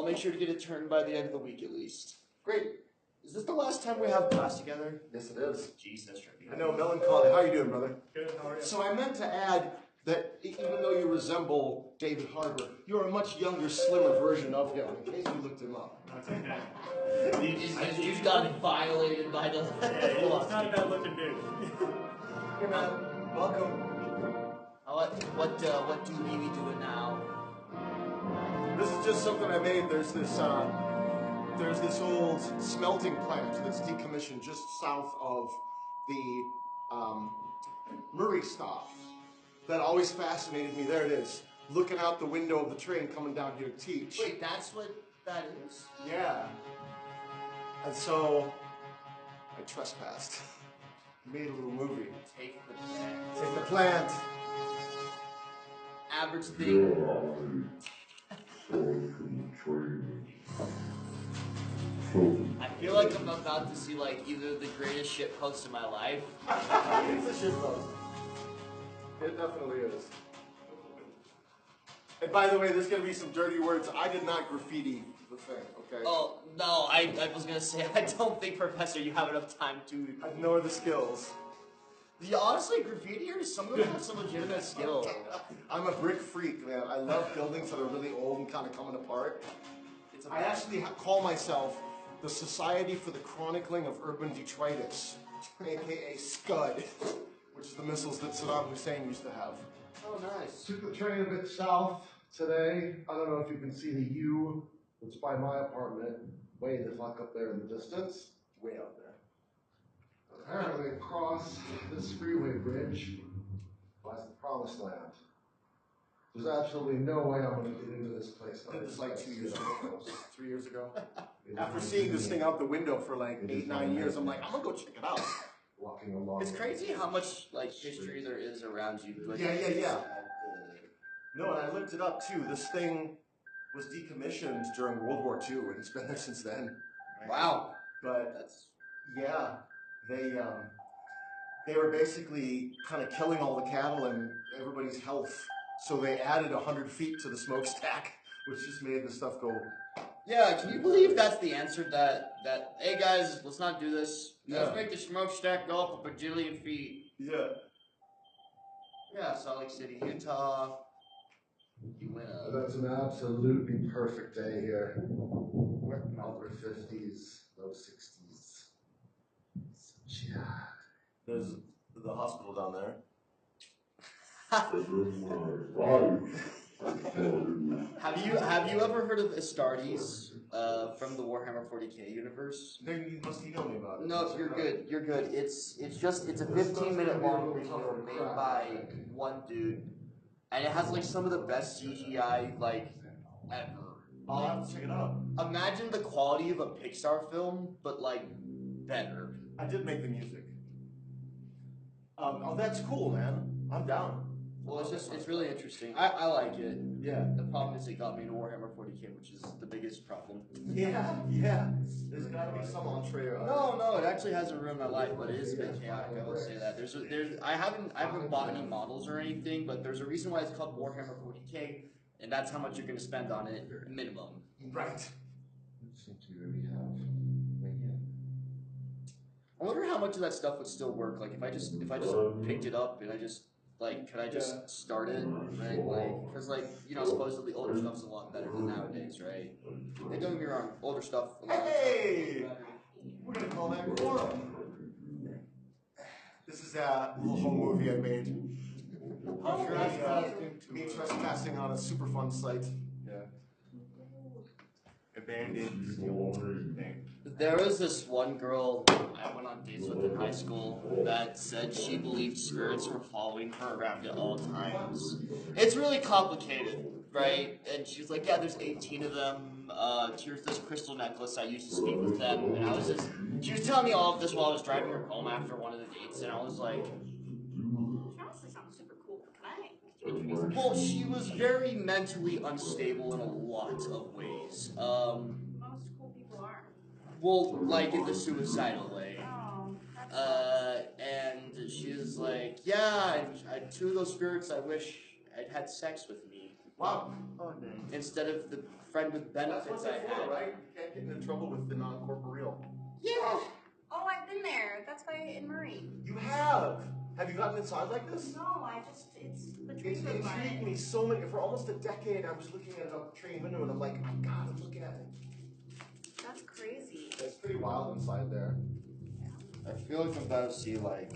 I'll make sure to get it turned by the end of the week at least. Great. Is this the last time we have class together? Yes, it is. Jeez, that's trippy. I know, melancholy. How you doing, brother? Good, how are you? So I meant to add that even though you resemble David Harbour, you're a much younger, slimmer version of him, in case you looked him up. That's okay. You've gotten violated by the... Yeah, he's not a bad looking dude. Hey, man. Welcome. What do we be doing now? This is just something I made. There's this old smelting plant that's decommissioned just south of the Murray stop. That always fascinated me. There it is, looking out the window of the train coming down here to teach. Wait, that's what that is? Yeah. And so I trespassed. Made a little movie. Take the plant. Take the plant. Average thing. I feel like I'm about to see like either the greatest shit post in my life. It's a shit post. It definitely is. And by the way, there's going to be some dirty words. I did not graffiti the thing, okay? Oh, no, I was gonna say, I don't think, Professor, you have enough time to... Nor the skills. Honestly, graffitiers, some of them have some legitimate skill. I'm a brick freak, man. I love buildings that are really old and kind of coming apart. I actually call myself the Society for the Chronicling of Urban Detritus, aka SCUD, which is the missiles that Saddam Hussein used to have. Oh, nice. Took the train a bit south today. I don't know if you can see the U that's by my apartment, way the fuck up there in the distance. Way out there. Apparently across this freeway bridge lies the promised land. There's absolutely no way I'm going to get into this place. It was like 2 years ago, 3 years ago. After seeing this thing out the window for like 8, 9 years, I'm like, I'm gonna go check it out. Walking along. It's crazy how much, like, history there is around you. Like, Yeah. No, and I looked it up too. This thing was decommissioned during World War II, and it's been there since then. Wow. But That's... yeah, they were basically kind of killing all the cattle and everybody's health. So they added 100 feet to the smokestack, which just made the stuff go. Yeah, can you believe that's the answer that hey guys, let's not do this. Yeah. Let's make the smokestack go up a bajillion feet. Yeah. Yeah, Salt Lake City, Utah. You win a... That's an absolutely perfect day here. Upper 50s, low 60s. Yeah. There's the hospital down there. Have you ever heard of Astartes from the Warhammer 40k universe? Then you must email me about it. No, you're good. You're good. It's a 15-minute long video made by one dude, and it has like some of the best CGI like ever. I'll have to check it out. Imagine the quality of a Pixar film, but like better. I did make the music. Oh, that's cool, man. I'm down. Well, it's really interesting. I like it. Yeah. The problem is it got me into Warhammer 40k, which is the biggest problem. Yeah. There's gotta be some entree. No, it actually hasn't ruined my life, but it is a bit chaotic. I will say that. I haven't bought any models or anything, but there's a reason why it's called Warhammer 40k, and that's how much you're gonna spend on it minimum. Right. What seems to really have. I wonder how much of that stuff would still work. Like if I just picked it up and I just like, could I just start it, right? Like, because like, you know, supposedly older stuff's a lot better than nowadays, right? And don't get me wrong, older stuff. Hey, we're gonna call that quorum. This is a little home movie I made. Me trespassing on a super fun site. Yeah. Abandoned thing. There was this one girl I went on dates with in high school that said she believed spirits were following her around at all times. It's really complicated, right? And she was like, yeah, there's 18 of them. Here's this crystal necklace. I used to speak with them. And she was telling me all of this while I was driving her home after one of the dates. And I was like, honestly sounds super cool. Can I introduce you? well, she was very mentally unstable in a lot of ways. Most cool people are. Well, like in the suicidal way. Oh, that's And she was like, yeah, and 2 of those spirits I wish had had sex with me. Wow. Oh, dang. Instead of the friend with That's benefits what I they're had. for, right? You can't get into trouble with the non-corporeal. Yeah. Oh, I've been there. That's why in Murray. You have. Have you gotten inside like this? No, it's the It's trees are intrigued fine. me so many. For almost a decade, I was looking at it out the train window, and I'm like, oh God, I'm looking at it. That's crazy. It's pretty wild inside there. I feel like I'm about to see like.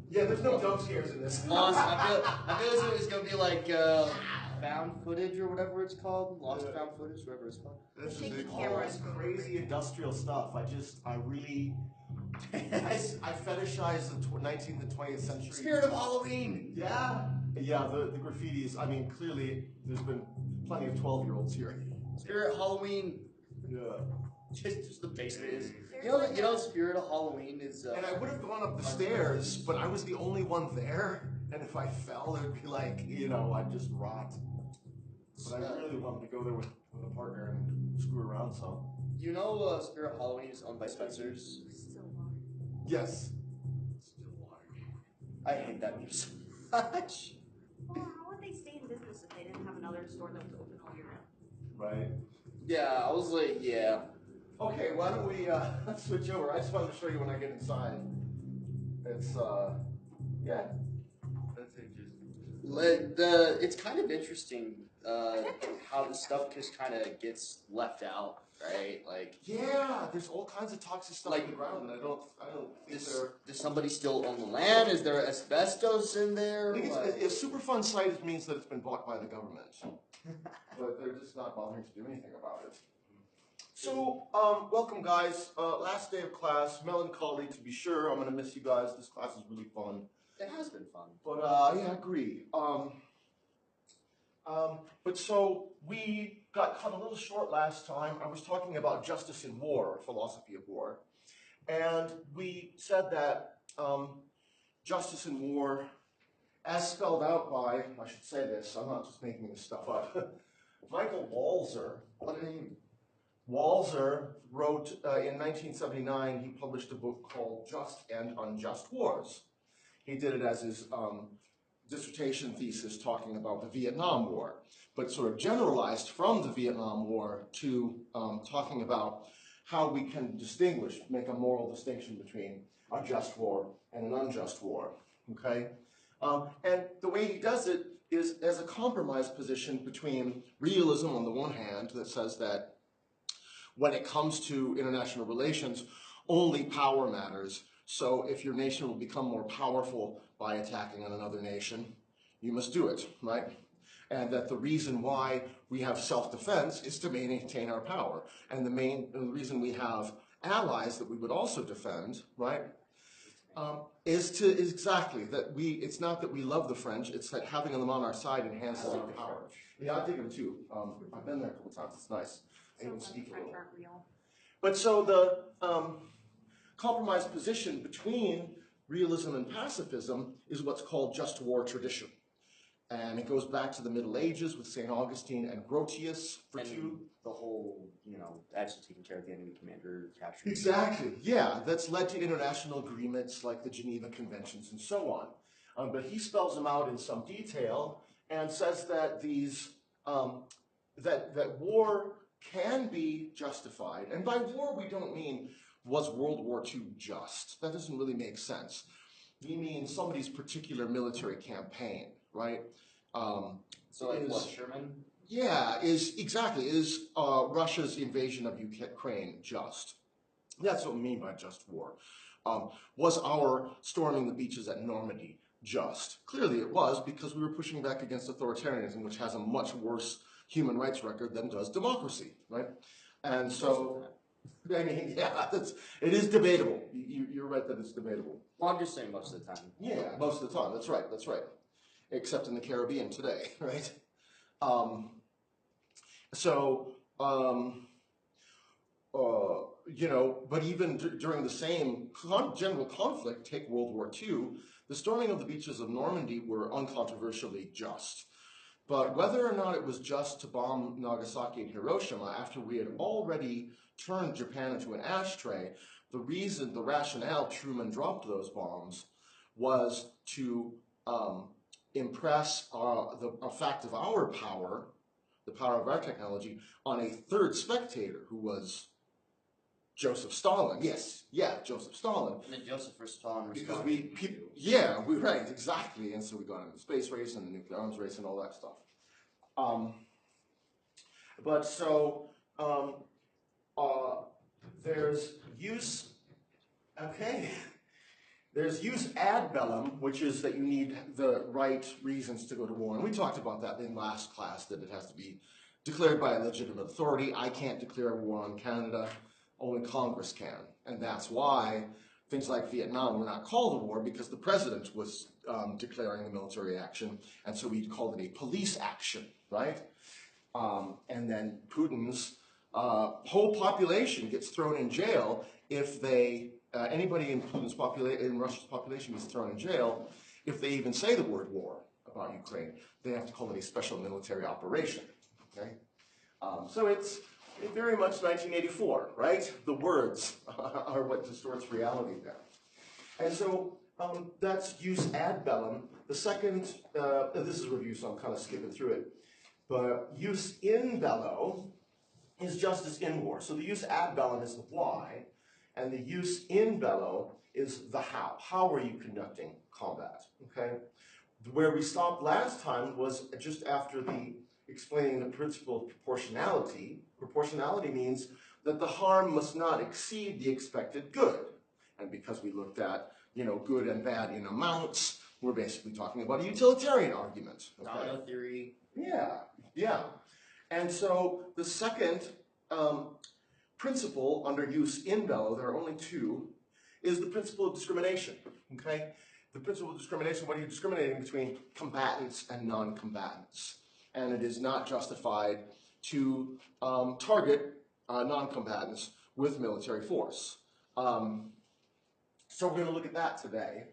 Yeah, there's no jump scares in this. Lost. I feel it's gonna be like found footage or whatever it's called. Lost found footage, whatever it's called. This is Shaky all cameras. this crazy industrial stuff. I really, I fetishize the 19th and 20th century. Spirit of Halloween. Yeah, yeah. The graffitis. I mean, clearly there's been plenty of 12-year-olds here. Spirit Halloween. Yeah. Just the basement is. You know, Spirit of Halloween is. And I would have gone up the stairs, but I was the only one there. And if I fell, it would be like, I'd just rot. But I really wanted to go there with a partner and screw around some. You know, Spirit Halloween is owned by Spencer's. Still water. Yes. I hate that news so much. Well, how would they stay in business if they didn't have another store that was open all year round? Right. Yeah, I was like, yeah. Okay, why don't we switch over? I just wanted to show you when I get inside. It's yeah. It's kind of interesting how the stuff just kind of gets left out, right? Like, Yeah, there's all kinds of toxic stuff Like- in the ground, and I don't think does somebody still own the land? Is there asbestos in there? I think Like- a Superfund site means that it's been bought by the government, but they're just not bothering to do anything about it. So, welcome guys. Last day of class, melancholy to be sure. I'm gonna miss you guys. This class is really fun. It has been fun. But yeah, I agree. But so we got cut a little short last time. I was talking about justice in war, or philosophy of war, and we said that justice in war, as spelled out by, I should say this, I'm not just making this stuff up, Michael Walzer. What a name. Walzer wrote in 1979, he published a book called Just and Unjust Wars. He did it as his dissertation thesis talking about the Vietnam War, but sort of generalized from the Vietnam War to talking about how we can distinguish, make a moral distinction between a just war and an unjust war, okay? And the way he does it is as a compromise position between realism on the one hand that says that when it comes to international relations, only power matters. So if your nation will become more powerful by attacking on another nation, you must do it, right? And that the reason why we have self-defense is to maintain our power. And the reason we have allies that we would also defend, right, is exactly that it's not that we love the French, it's that having them on our side enhances our power. Yeah, I dig them too. I've been there a couple times, it's nice. I even speak a French little. aren't real. But so the compromise position between realism and pacifism is what's called just war tradition. And it goes back to the Middle Ages with St. Augustine and Grotius for two. The whole, actually taking care of the enemy commander, capturing. Exactly, yeah. That's led to international agreements like the Geneva Conventions and so on. But he spells them out in some detail and says that these, that war can be justified. And by war, we don't mean, was World War II just? That doesn't really make sense. We mean somebody's particular military campaign, right? So like what, Sherman? Yeah, is Russia's invasion of Ukraine just? That's what we mean by just war. Was our storming the beaches at Normandy just? Clearly it was, because we were pushing back against authoritarianism, which has a much worse human rights record than does democracy, right? And so, I mean, yeah, it is debatable. You're right that it's debatable. Well, I'm just saying most of the time. Yeah, most of the time. That's right. Except in the Caribbean today, right? But even during the same general conflict, take World War II, the storming of the beaches of Normandy were uncontroversially just. But whether or not it was just to bomb Nagasaki and Hiroshima after we had already turned Japan into an ashtray, the rationale Truman dropped those bombs was to impress a fact of our power, the power of our technology, on a third spectator who was Joseph Stalin. Yes, yeah, Joseph Stalin. And then Joseph or Stalin Because responded. right, exactly. And so we got into the space race and the nuclear arms race and all that stuff. But so there's use, okay. There's use ad bellum, which is that you need the right reasons to go to war. And we talked about that in last class, that it has to be declared by a legitimate authority. I can't declare war on Canada, only Congress can. And that's why things like Vietnam were not called a war, because the president was declaring the military action, and so we called it a police action, right? And then Putin's whole population gets thrown in jail if they, anybody in Russia's population gets thrown in jail if they even say the word war about Ukraine. They have to call it a special military operation, okay? So it's very much 1984, right? The words are what distorts reality there. And so that's use ad bellum. The second, this is a review, so I'm kind of skipping through it. But use in bello is justice in war. So the use ad bellum is the why, and the use in bello is the how. How are you conducting combat, okay? Where we stopped last time was just after the explaining the principle of proportionality. Proportionality means that the harm must not exceed the expected good. And because we looked at, good and bad in amounts, we're basically talking about a utilitarian argument. Okay? Domino theory. Yeah. And so the second principle under use in bello, there are only two, is the principle of discrimination, okay? The principle of discrimination, what are you discriminating between combatants and non-combatants? And it is not justified to target non-combatants with military force. So we're going to look at that today.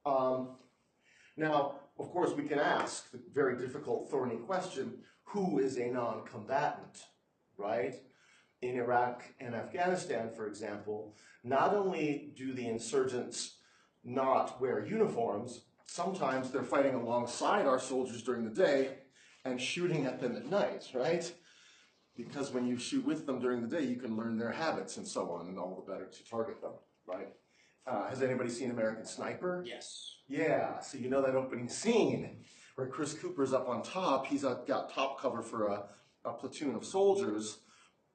Now, of course, we can ask the very difficult, thorny question, who is a non-combatant, right? In Iraq and Afghanistan, for example, not only do the insurgents not wear uniforms, sometimes they're fighting alongside our soldiers during the day and shooting at them at night, right? Because when you shoot with them during the day, you can learn their habits and so on, and all the better to target them, right? Has anybody seen American Sniper? Yes. Yeah, so you know that opening scene where Chris Cooper's up on top. He's got top cover for a platoon of soldiers,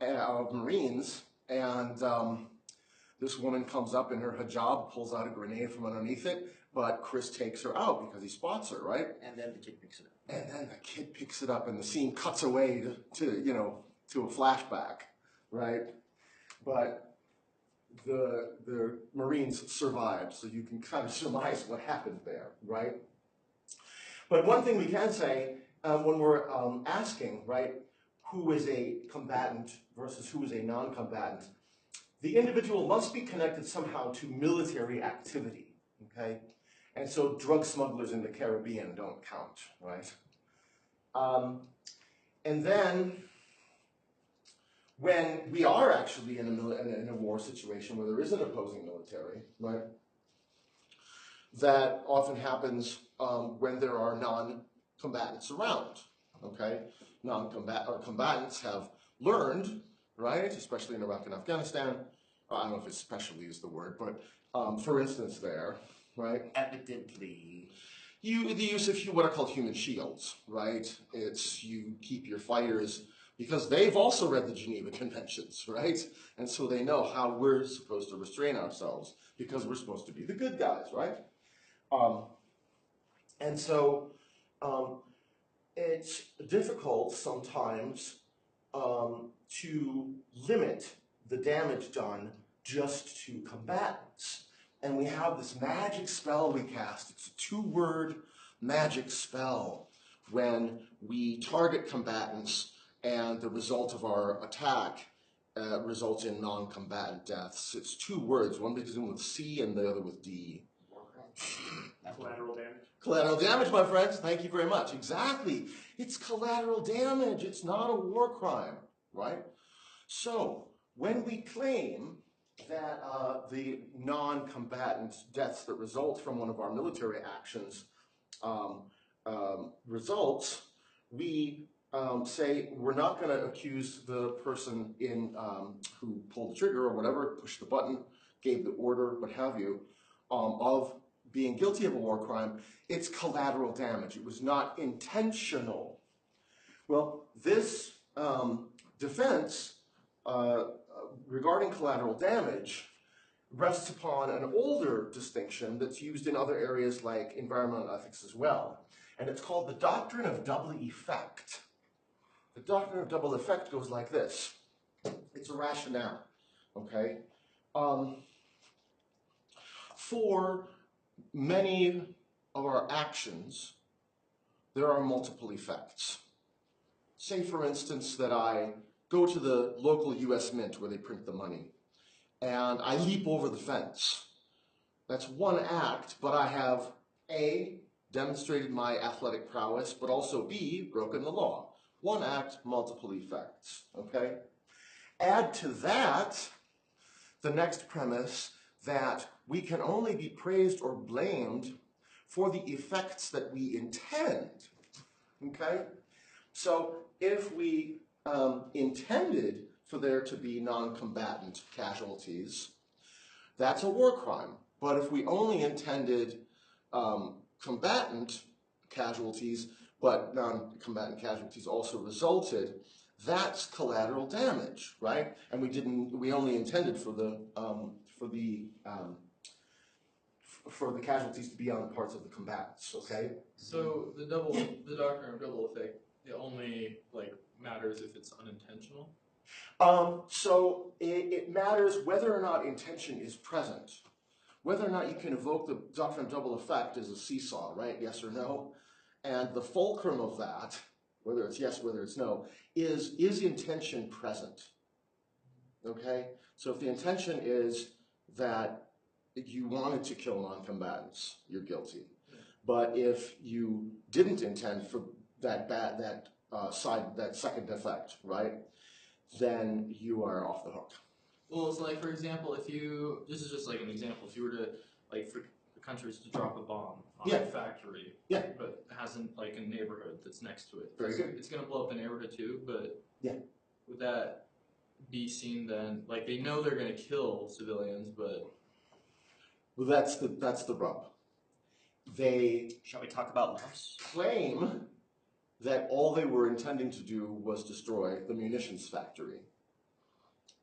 of Marines, and this woman comes up in her hijab, pulls out a grenade from underneath it, but Chris takes her out because he spots her, right? And then the kid picks it up. And then the kid picks it up, and the scene cuts away to a flashback, right? But the Marines survived, so you can kind of surmise what happened there, right? But one thing we can say when we're asking, right, who is a combatant versus who is a non-combatant, the individual must be connected somehow to military activity, okay? And so drug smugglers in the Caribbean don't count, right? And then when we are actually in a war situation where there is an opposing military, right? That often happens when there are non-combatants around, okay? Combatants have learned, right, especially in Iraq and Afghanistan, I don't know if especially is the word, but for instance there, right? Evidently. The use of what are called human shields, right? It's you keep your fighters, because they've also read the Geneva Conventions, right? And so they know how we're supposed to restrain ourselves because we're supposed to be the good guys, right? And so it's difficult sometimes to limit the damage done just to combatants. And we have this magic spell we cast. It's a 2-word magic spell when we target combatants and the result of our attack results in non-combatant deaths. It's 2 words, one begins with C and the other with D. Collateral damage. Collateral damage, my friends. Thank you very much. Exactly. It's collateral damage. It's not a war crime, right? So when we claim that the non-combatant deaths that result from one of our military actions results, we say we're not going to accuse the person who pulled the trigger or whatever, pushed the button, gave the order, what have you, of being guilty of a war crime. It's collateral damage. It was not intentional. Well, this defense regarding collateral damage rests upon an older distinction that's used in other areas like environmental ethics as well. And it's called the doctrine of double effect. The doctrine of double effect goes like this. It's a rationale, okay? For many of our actions, there are multiple effects. Say, for instance, that I go to the local US Mint where they print the money, and I leap over the fence. That's one act, but I have A, demonstrated my athletic prowess, but also B, broken the law. One act, multiple effects, okay? Add to that the next premise that we can only be praised or blamed for the effects that we intend, okay? So if we intended for there to be non-combatant casualties, that's a war crime. But if we only intended combatant casualties, but non-combatant casualties also resulted, that's collateral damage, right? And we only intended for the casualties to be on the parts of the combatants, okay? So the doctrine of double effect, it only matters if it's unintentional? So it matters whether or not intention is present. Whether or not you can evoke the doctrine of double effect is a seesaw, right? Yes or no. And the fulcrum of that, whether it's yes, whether it's no, is intention present? Okay? So if the intention is that you wanted to kill non-combatants, you're guilty. But if you didn't intend for that second effect, right, then you are off the hook. Well, it's like, for example, this is just like an example, if you were to, for countries to drop a bomb on a factory, but it hasn't, a neighborhood that's next to it. Very good. It's going to blow up the neighborhood too, but would that be seen then, they know they're going to kill civilians, but... Well, that's the rub. Shall we talk about loss? Claim that all they were intending to do was destroy the munitions factory.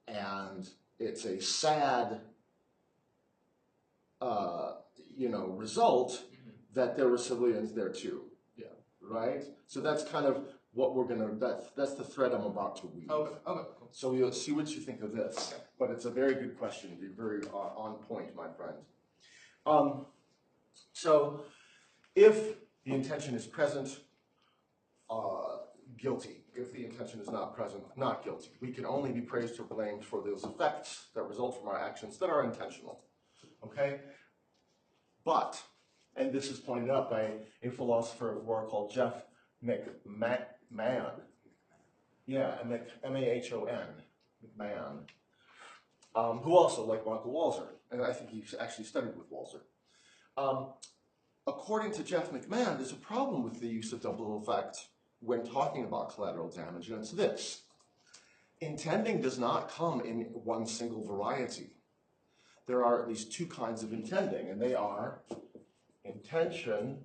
And it's a sad, result that there were civilians there too. Yeah. Right? So that's kind of what that's the thread I'm about to weave. Okay, cool. So you'll see what you think of this. Okay. But it's a very good question. You're very on point, my friend. So if the intention is present, guilty. If the intention is not present, not guilty. We can only be praised or blamed for those effects that result from our actions that are intentional. Okay? But, and this is pointed out by a philosopher of war called Jeff McMahon. Yeah, M-A-H-O-N, McMahon. Who also, like Michael Walzer, and I think he actually studied with Walzer. According to Jeff McMahon, there's a problem with the use of double effect when talking about collateral damage, and it's this. Intending does not come in one single variety. There are at least two kinds of intending, and they are intention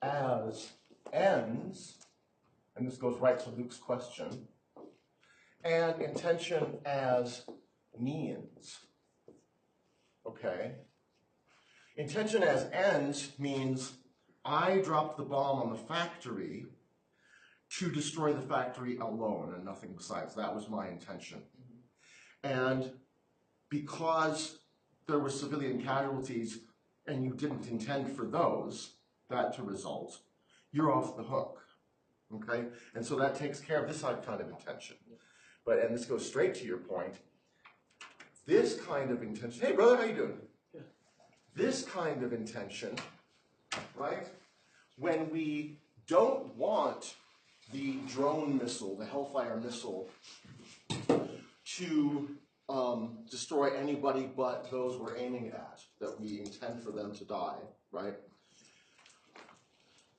as ends, and this goes right to Luke's question, and intention as means. Okay? Intention as ends means I dropped the bomb on the factory to destroy the factory alone and nothing besides. That was my intention. And because there were civilian casualties and you didn't intend for that to result, you're off the hook. Okay? And so that takes care of this kind of intention. And this goes straight to your point. This kind of intention, hey brother, how you doing? Yeah. This kind of intention, right? When we don't want the drone missile, the Hellfire missile, to destroy anybody but those we're aiming at, that we intend for them to die, right?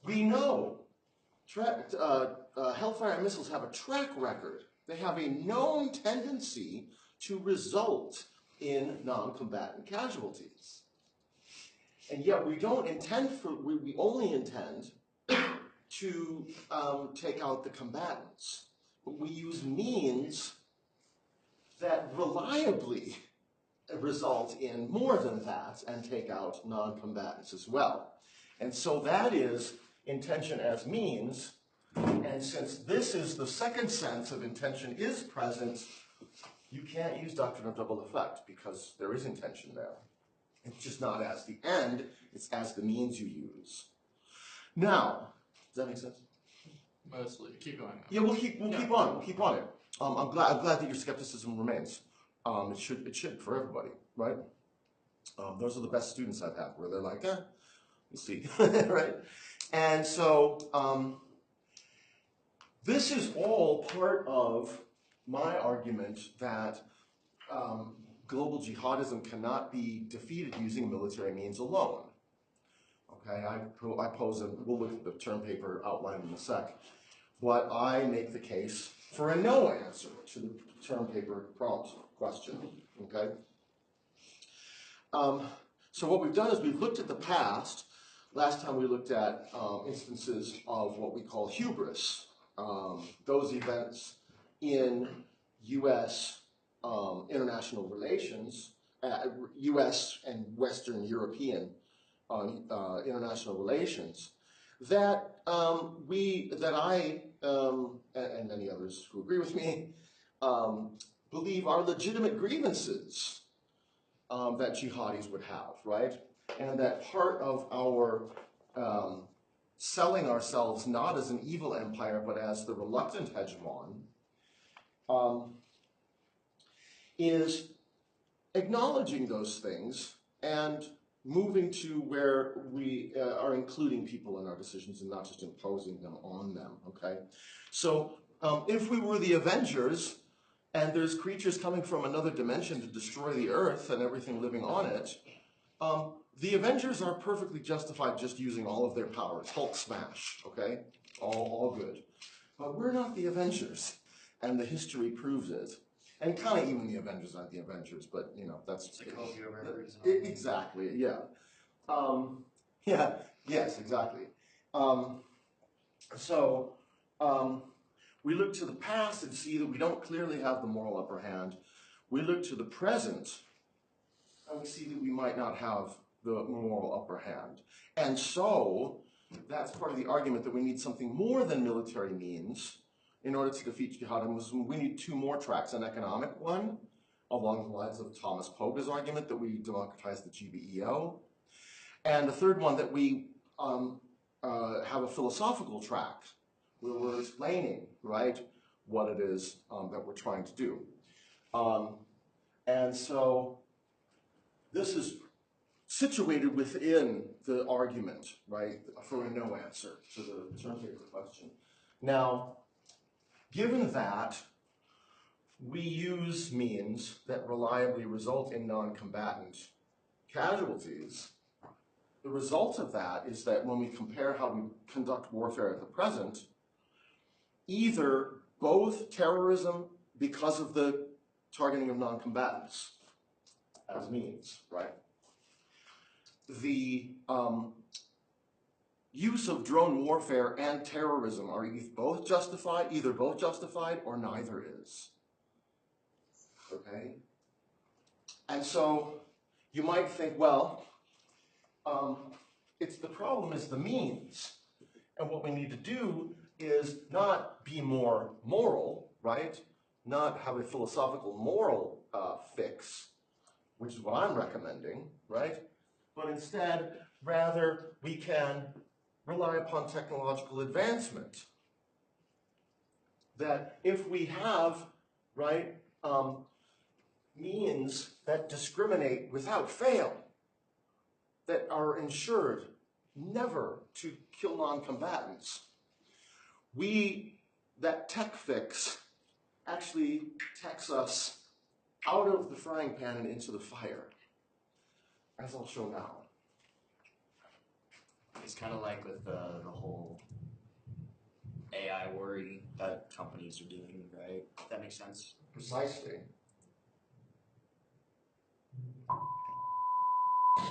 we know Hellfire missiles have a track record. They have a known tendency to result in non-combatant casualties. And yet we don't intend we only intend to take out the combatants. But we use means that reliably result in more than that and take out non-combatants as well. And so that is intention as means, and since this is the second sense of intention is present, you can't use doctrine of double effect because there is intention there. It's just not as the end, it's as the means you use. Now, does that make sense? Mostly. Keep going. Yeah, we'll keep on it. I'm glad that your skepticism remains. It should for everybody, right? Those are the best students I've had, where they're like, we'll see, right? And so this is all part of my argument that global jihadism cannot be defeated using military means alone. Okay, I pose we'll look at the term paper outline in a sec, but I make the case for a no answer to the term paper prompt question, okay? So what we've done is we've looked at the past. Last time we looked at instances of what we call hubris, those events in U.S. International relations, U.S. and Western European international relations, that I and many others who agree with me believe are legitimate grievances that jihadis would have, right? And that part of our selling ourselves not as an evil empire, but as the reluctant hegemon, is acknowledging those things and moving to where we are including people in our decisions and not just imposing them on them, okay? So if we were the Avengers and there's creatures coming from another dimension to destroy the Earth and everything living on it, the Avengers are perfectly justified just using all of their powers. Hulk smash, okay? All good. But we're not the Avengers, and the history proves it. And kind of even the Avengers aren't the Avengers, but you know, that's... It's like hope you ever reason. Exactly, yeah. Yes, exactly. We look to the past and see that we don't clearly have the moral upper hand. We look to the present and we see that we might not have the moral upper hand. And so that's part of the argument that we need something more than military means in order to defeat jihadism. We need two more tracks, an economic one, along the lines of Thomas Poga's argument that we democratize the GBEO, and the third one that we have a philosophical track where we're explaining, right, what it is that we're trying to do. And so this is situated within the argument, right, for a no answer to the term paper question. Now, given that we use means that reliably result in non-combatant casualties, the result of that is that when we compare how we conduct warfare at the present, either both terrorism because of the targeting of non-combatants as means, right? The use of drone warfare and terrorism are either both justified or neither is, okay? And so you might think, well, the problem is the means. And what we need to do is not be more moral, right? Not have a philosophical moral fix, which is what I'm recommending, right? But instead, rather, we can rely upon technological advancement. That if we have, right, means that discriminate without fail, that are ensured never to kill non-combatants, that tech fix actually takes us out of the frying pan and into the fire, as I'll show now. It's kind of like with the whole AI worry that companies are doing, right? That makes sense. Precisely.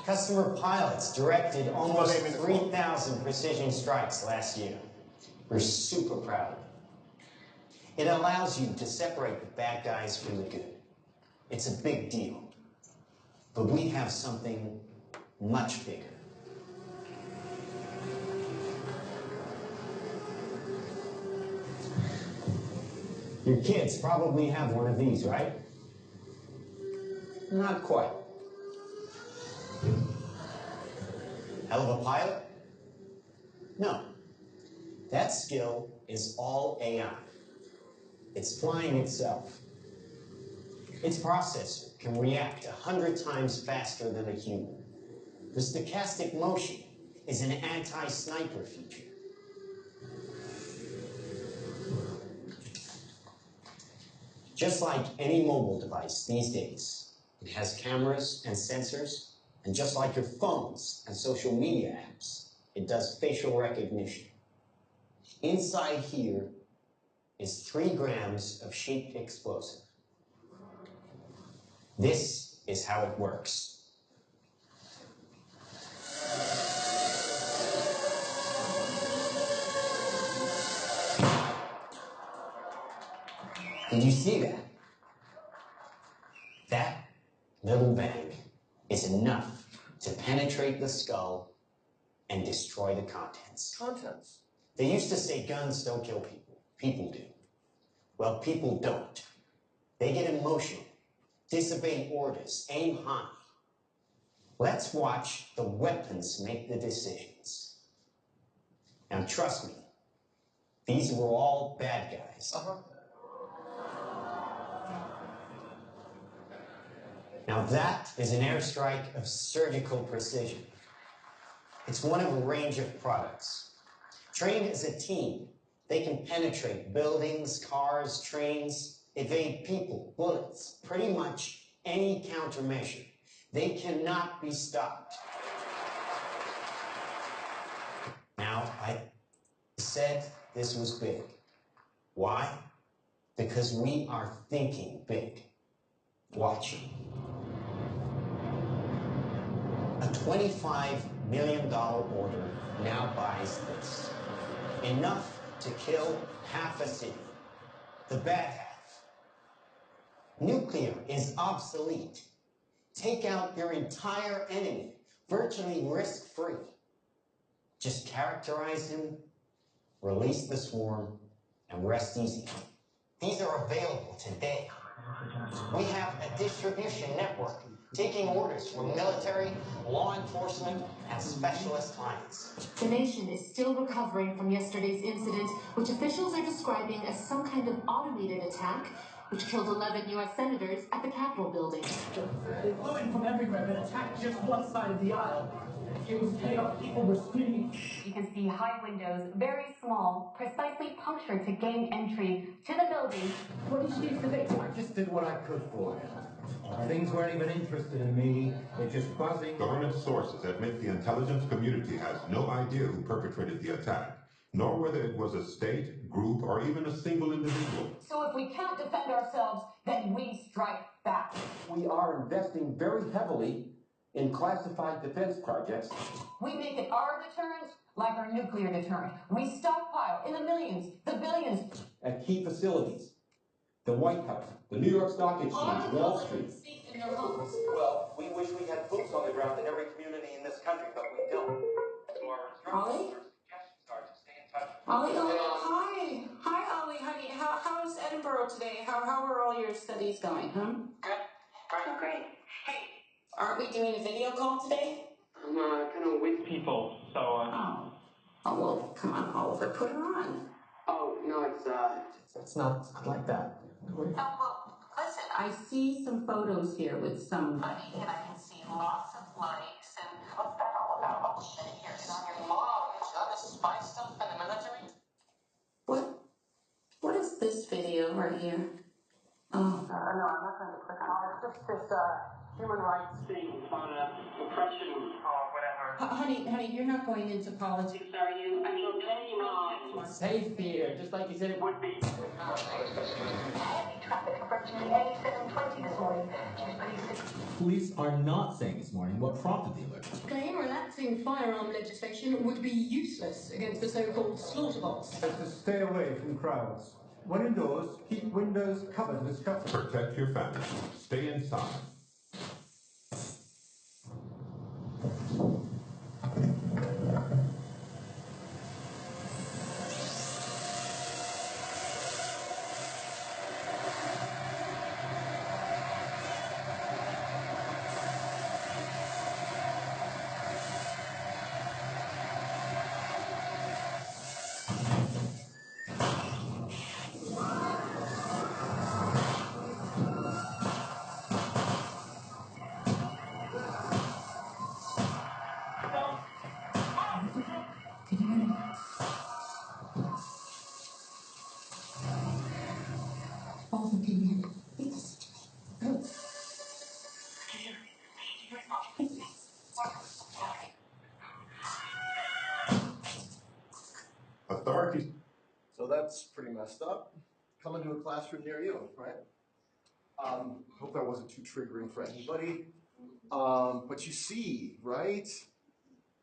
Customer pilots directed almost 3,000 precision strikes last year. We're super proud. It allows you to separate the bad guys from the good. It's a big deal. But we have something much bigger. Your kids probably have one of these, right? Not quite. Hell of a pilot? No. That skill is all AI. It's flying itself. Its processor can react 100 times faster than a human. The stochastic motion is an anti-sniper feature. Just like any mobile device these days, it has cameras and sensors, and just like your phones and social media apps, it does facial recognition. Inside here is 3 grams of shaped explosive. This is how it works. Did you see that? That little bang is enough to penetrate the skull and destroy the contents. Contents. They used to say guns don't kill people. People do. Well, people don't. They get emotional, disobey orders, aim high. Let's watch the weapons make the decisions. Now, trust me, these were all bad guys. Now, that is an airstrike of surgical precision. It's one of a range of products. Trained as a team, they can penetrate buildings, cars, trains, evade people, bullets, pretty much any countermeasure. They cannot be stopped. Now, I said this was big. Why? Because we are thinking big. Watching. A $25 million order now buys this. Enough to kill half a city. The bad half. Nuclear is obsolete. Take out your entire enemy, virtually risk-free. Just characterize him, release the swarm, and rest easy. These are available today. We have a distribution network taking orders from military, law enforcement, and specialist clients. The nation is still recovering from yesterday's incident, which officials are describing as some kind of automated attack, which killed 11 U.S. senators at the Capitol building. They flew in from everywhere and attacked just one side of the aisle. It was chaos. People were screaming. You can see high windows, very small, precisely punctured to gain entry to the building. What did she used to think? I just did what I could for you. Things weren't even interested in me. They're just buzzing. Government sources admit the intelligence community has no idea who perpetrated the attack, nor whether it was a state, group, or even a single individual. So if we can't defend ourselves, then we strike back. We are investing very heavily in classified defense projects. We make it our deterrent like our nuclear deterrent. We stockpile in the millions, the billions. At key facilities. The White House, the New York Stock Exchange, Wall Street. In their homes. Well, we wish we had boots on the ground in every community in this country, but we don't. Ollie? Ollie, hi. Hi, Ollie, honey. How's Edinburgh today? How are all your studies going, huh? Good. Oh, great. Hey, aren't we doing a video call today? I'm kind of with people, so. Oh, well, come on, Oliver, put her on. Oh, no, It's not like that. Oh, well, listen, I see some photos here with somebody, and I can see lots of likes, and what's that all about? Oh, shit, here, it's on your mom. Is that this spy stuff in the military? What is this video right here? Oh. no, I'm not going to click on it. It's just this, human rights things on oppression or whatever. Honey, you're not going into politics, are you? I mean, any Safe here, just like you said it would be. heavy traffic approaching the A720 this morning. Police are not saying this morning what prompted the alert. Claim relaxing firearm legislation would be useless against the so-called slaughter bots. To stay away from crowds. When indoors, keep windows covered with shutters. Protect your family. Stay inside. Authorities. So that's pretty messed up. Come into a classroom near you, right? Hope that wasn't too triggering for anybody. But you see, right?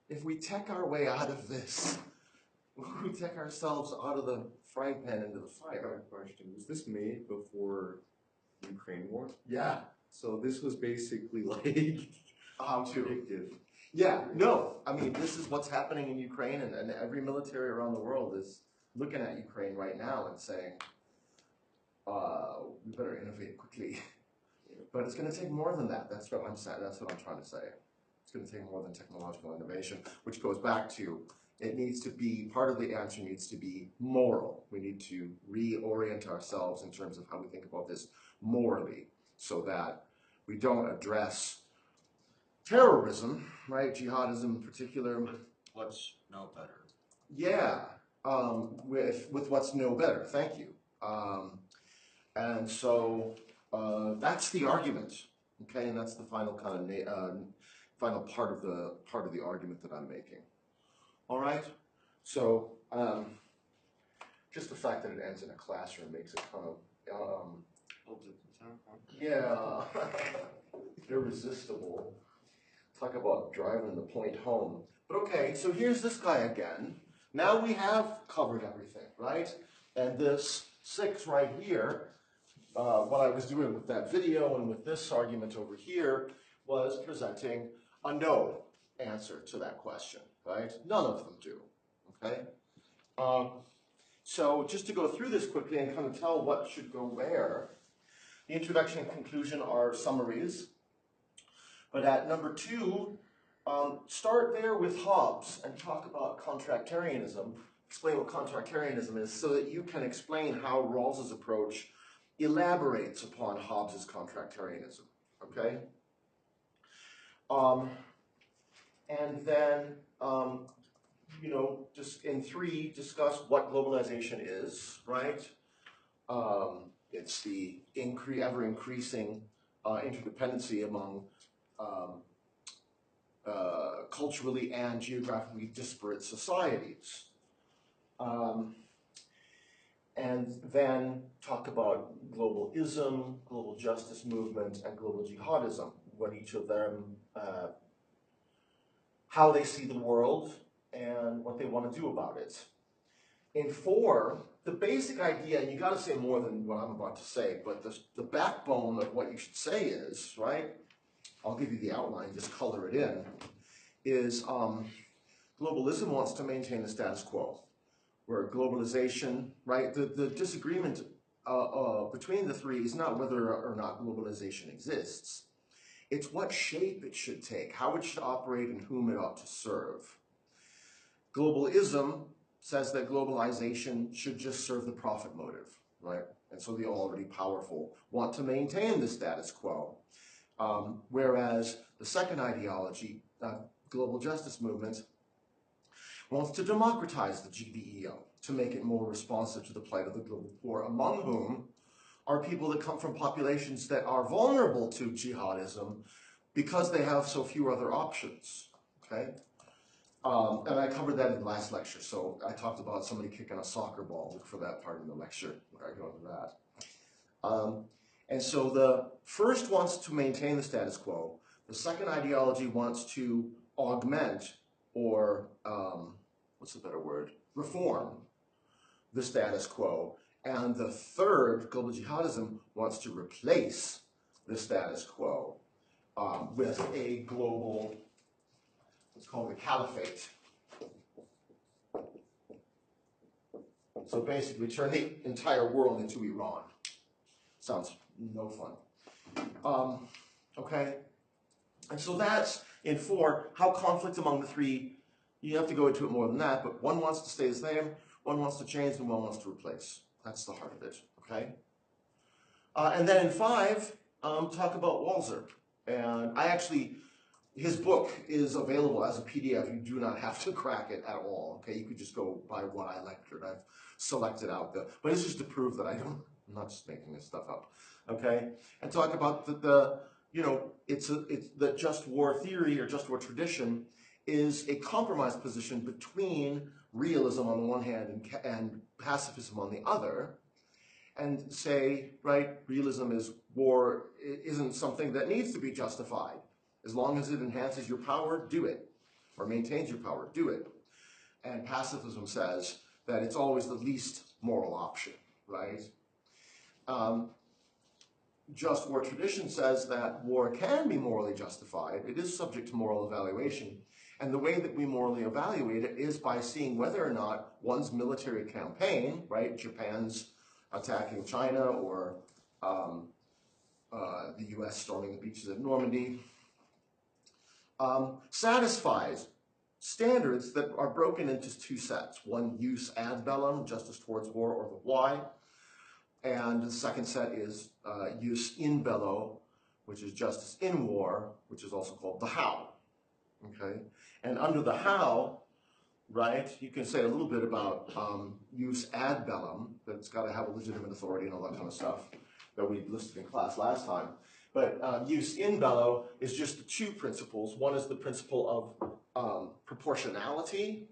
If we tech our way out of this, we tech ourselves out of the frying pan into the I got fire. a question. Was this made before the Ukraine war? Yeah. So this was basically like How to? predictive. Yeah, no. I mean, this is what's happening in Ukraine, and every military around the world is looking at Ukraine right now and saying, we better innovate quickly. But it's going to take more than that. That's what I'm saying. That's what I'm trying to say. It's going to take more than technological innovation, which goes back to it needs to be, part of the answer needs to be moral. We need to reorient ourselves in terms of how we think about this morally so that we don't address terrorism, right? Jihadism in particular. What's no better? Yeah, with what's no better. Thank you. And so that's the argument, okay? And that's the final kind of final part of the argument that I'm making. All right. So just the fact that it ends in a classroom makes it kind of yeah, irresistible. Talk about driving the point home. But okay, so here's this guy again. Now we have covered everything, right? And this 6 right here, what I was doing with that video and with this argument over here was presenting a no answer to that question, right? None of them do, okay? So just to go through this quickly and kind of tell what should go where, the introduction and conclusion are summaries. But at number 2, start there with Hobbes and talk about contractarianism. Explain what contractarianism is so that you can explain how Rawls's approach elaborates upon Hobbes's contractarianism, okay? And then, you know, just in 3, discuss what globalization is, right? It's the ever-increasing interdependency among culturally and geographically disparate societies. And then talk about globalism, global justice movement, and global jihadism, what each of them, how they see the world, and what they want to do about it. In 4, the basic idea, and you got to say more than what I'm about to say, but the backbone of what you should say is, right? I'll give you the outline, just color it in, is globalism wants to maintain the status quo, where globalization, right, the disagreement between the 3 is not whether or not globalization exists. It's what shape it should take, how it should operate, and whom it ought to serve. Globalism says that globalization should just serve the profit motive, right? And so the already powerful want to maintain the status quo. Whereas the second ideology, global justice movement, wants to democratize the GBEO to make it more responsive to the plight of the global poor, among whom are people that come from populations that are vulnerable to jihadism, because they have so few other options, okay? And I covered that in the last lecture, so I talked about somebody kicking a soccer ball. Look for that part in the lecture where I go into that. And so the first wants to maintain the status quo. The second ideology wants to augment or, what's the better word, reform the status quo. And the third, global jihadism, wants to replace the status quo with a global, it's called the caliphate. So basically turn the entire world into Iran. Sounds no fun. Okay? And so that's in 4, how conflict among the three, you have to go into it more than that, but one wants to stay the same, one wants to change, and one wants to replace. That's the heart of it, okay? And then in 5, talk about Walzer. And I actually, his book is available as a PDF. You do not have to crack it at all, okay? You could just go by what I lectured. I've selected out but it's just to prove that I'm not just making this stuff up, okay? And talk about the it's the just war theory or just war tradition is a compromise position between realism on the one hand and pacifism on the other, and say, right, realism is war isn't something that needs to be justified. As long as it enhances your power, do it. Or maintains your power, do it. And pacifism says that it's always the least moral option, right? Just war tradition says that war can be morally justified. It is subject to moral evaluation. And the way that we morally evaluate it is by seeing whether or not one's military campaign, right, Japan's attacking China or the US storming the beaches of Normandy, satisfies standards that are broken into 2 sets. One, jus ad bellum, justice towards war, or the why. And the second set is jus in bello, which is justice in war, which is also called the how. Okay? And under the how, right, you can say a little bit about jus ad bellum, that it's got to have a legitimate authority and all that kind of stuff that we listed in class last time. But jus in bello is just the 2 principles. One is the principle of proportionality,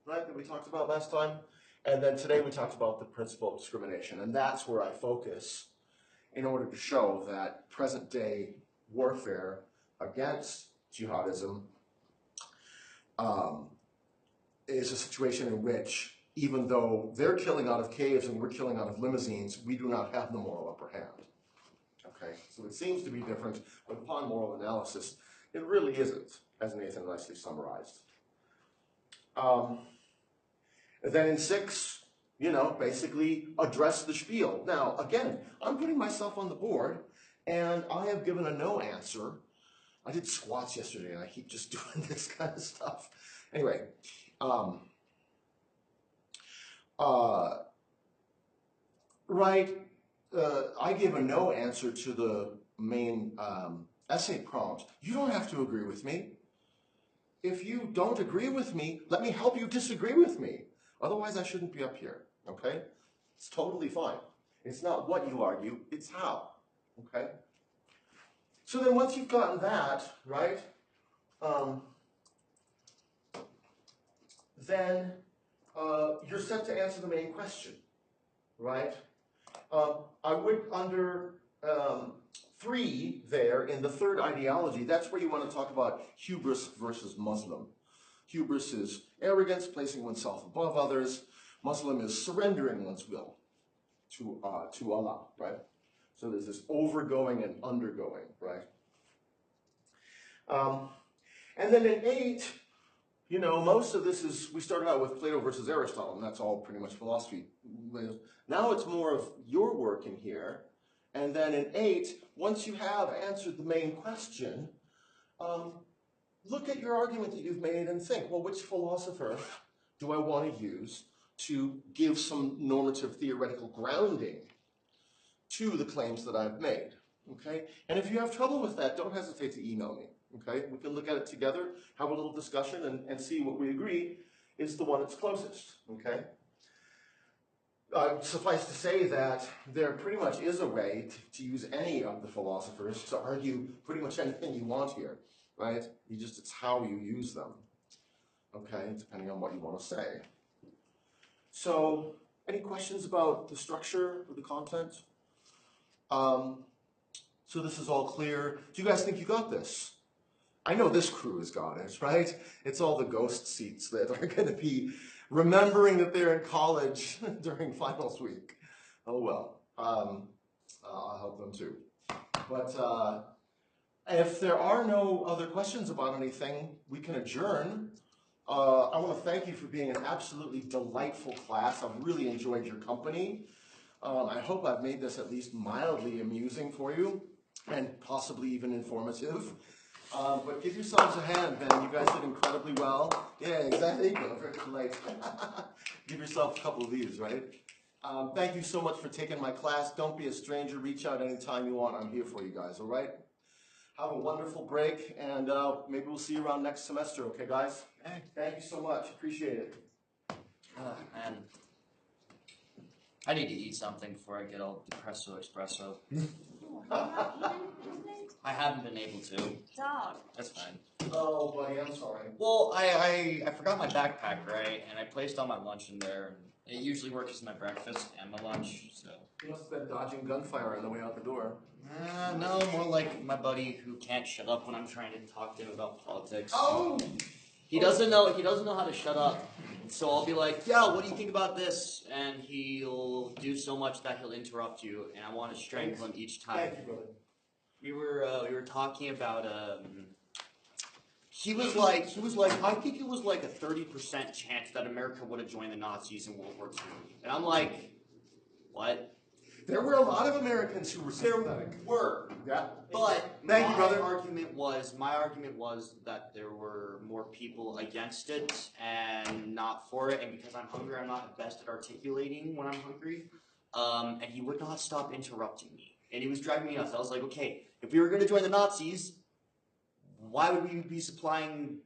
right, that we talked about last time. And then today we talked about the principle of discrimination. And that's where I focus in order to show that present day warfare against jihadism is a situation in which, even though they're killing out of caves and we're killing out of limousines, we do not have the moral upper hand. Okay, so it seems to be different, but upon moral analysis, it really isn't, as Nathan nicely summarized. Then in 6, basically address the spiel. Now, again, I'm putting myself on the board, and I have given a no answer. I did squats yesterday, and I keep just doing this kind of stuff. Anyway, I gave a no answer to the main essay prompt. You don't have to agree with me. If you don't agree with me, let me help you disagree with me. Otherwise, I shouldn't be up here, okay? It's totally fine. It's not what you argue, it's how, okay? So then once you've gotten that, right, then you're set to answer the main question, right? I would, under 3 there, in the third ideology, that's where you want to talk about hubris versus Muslim. Hubris is arrogance, placing oneself above others. Muslim is surrendering one's will to Allah, right? So there's this overgoing and undergoing, right? And then in 8, most of this is, we started out with Plato versus Aristotle, and that's all pretty much philosophy. Now it's more of your work in here. And then in 8, once you have answered the main question, look at your argument that you've made and think, well, which philosopher do I want to use to give some normative theoretical grounding to the claims that I've made, okay? And if you have trouble with that, don't hesitate to email me, okay? We can look at it together, have a little discussion, and see what we agree is the one that's closest, okay? Suffice to say that there pretty much is a way to use any of the philosophers to argue pretty much anything you want here, right? It's how you use them, okay, depending on what you want to say. So, any questions about the structure or the content? So this is all clear. Do you guys think you got this? I know this crew has got it, right? It's all the ghost seats that are going to be remembering that they're in college during finals week. Oh well, I'll help them too. But if there are no other questions about anything, we can adjourn. I want to thank you for being an absolutely delightful class. I've really enjoyed your company. I hope I've made this at least mildly amusing for you, and possibly even informative. But give yourselves a hand, man. You guys did incredibly well. Yeah, exactly. Very polite. Give yourself a couple of these, right? Thank you so much for taking my class. Don't be a stranger. Reach out anytime you want. I'm here for you guys, all right? Have a wonderful break, and maybe we'll see you around next semester, okay, guys? Thank you so much. Appreciate it. Man. I need to eat something before I get all depresso espresso. I haven't been able to. Dog. That's fine. Oh, buddy, I'm sorry. Well, I forgot my backpack, right? And I placed all my lunch in there. And it usually works as my breakfast and my lunch, so. You must have been dodging gunfire on the way out the door. No, more like my buddy who can't shut up when I'm trying to talk to him about politics. Oh! He doesn't know how to shut up. So I'll be like, yeah, what do you think about this? And he'll do so much that he'll interrupt you, and I want to strangle him each time. Thank you, brother. We were talking about he was like I think it was like a 30% chance that America would have joined the Nazis in World War II. And I'm like, what? There were a lot of Americans who were sympathetic. Yeah. But Thank you, brother. My argument was that there were more people against it and not for it, and because I'm hungry, I'm not best at articulating when I'm hungry. And he would not stop interrupting me. And he was driving me nuts. I was like, okay, if we were going to join the Nazis, why would we be supplying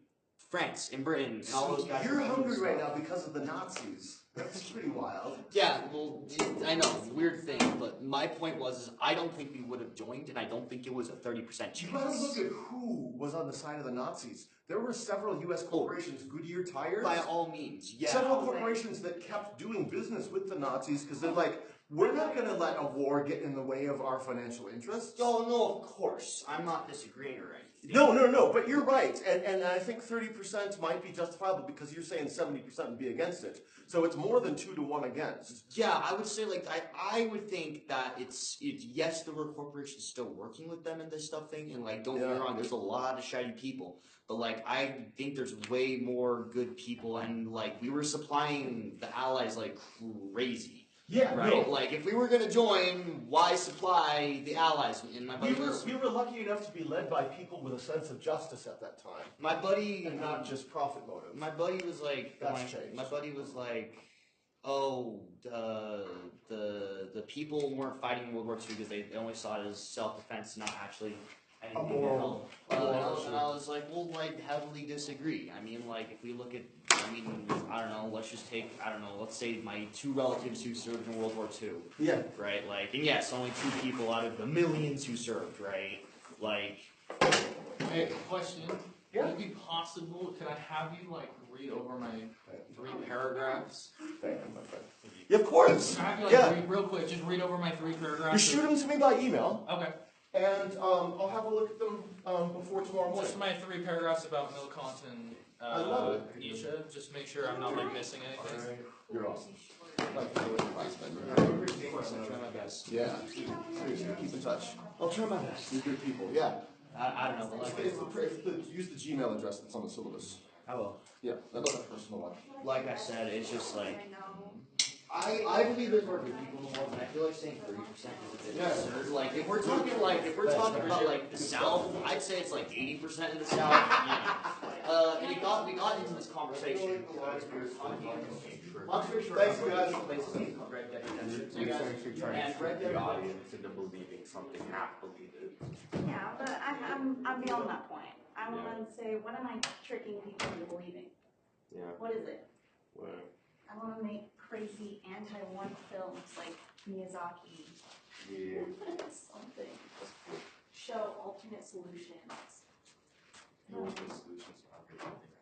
France and Britain and all those guys? You're hungry right now because of the Nazis. That's pretty wild. Yeah, well, I know, weird thing, but my point was I don't think we would have joined, and I don't think it was a 30% chance. You gotta look at who was on the side of the Nazis. There were several U.S. corporations, Goodyear Tires. By all means, yeah. Several corporations that kept doing business with the Nazis because they're like, we're not going to let a war get in the way of our financial interests. Oh, no, of course. I'm not disagreeing or anything. No, but you're right. And I think 30% might be justifiable because you're saying 70% would be against it. So it's more than 2 to 1 against. Yeah, I would say, like, I would think that it's yes, there were corporations still working with them in this stuff thing, and, like, don't get me wrong, there's a lot of shady people. But, like, I think there's way more good people, and, like, we were supplying the Allies like crazy. Yeah, right. No. Like, if we were gonna join, why supply the Allies? And my buddy we were lucky enough to be led by people with a sense of justice at that time. My buddy, and not just profit motive. My buddy was like, That's changed. My buddy was like, oh, the people weren't fighting in World War II because they only saw it as self-defense, not actually anything to help. And I was like, well, I heavily disagree. I mean, like, if we look at, I don't know, let's say my 2 relatives who served in World War II. Yeah. Right, like, and yes, only 2 people out of the millions who served, right? Like. Hey, question. Yeah. Would it be possible, could I have you, like, read over my 3 paragraphs? Thank you, my friend. Yeah, of course. I have you, like, read real quick, just read over my 3 paragraphs. You shoot them to me by email. Okay. And I'll have a look at them before tomorrow morning. Just my 3 paragraphs about Milcont and I love it. Nietzsche, just make sure I'm not, like, missing anything. Right. You're awesome. Like, Of course, I'll try my best. yeah. Seriously, keep in touch. I'll try my best. You're good people. Yeah. I don't know, but like, use the Gmail address that's on the syllabus. I will. Yeah, that's a personal one. Like I said, it's just like, I believe there's more good people in the world, and I feel like saying 30% is a bit absurd. Like, if we're talking about like the South, I'd say it's like 80% in the South. And we got into this conversation because we were talking. Long story short, thanks, guys. Places like Red Dead Redemption 2, and Red Dead audience into believing something half believed. Yeah, but I'm beyond that point. I want to say, what am I tricking people into believing? Yeah. What is it? What? I want to make crazy anti-war films like Miyazaki. Yeah. Something. Show alternate solutions. No solutions are everything.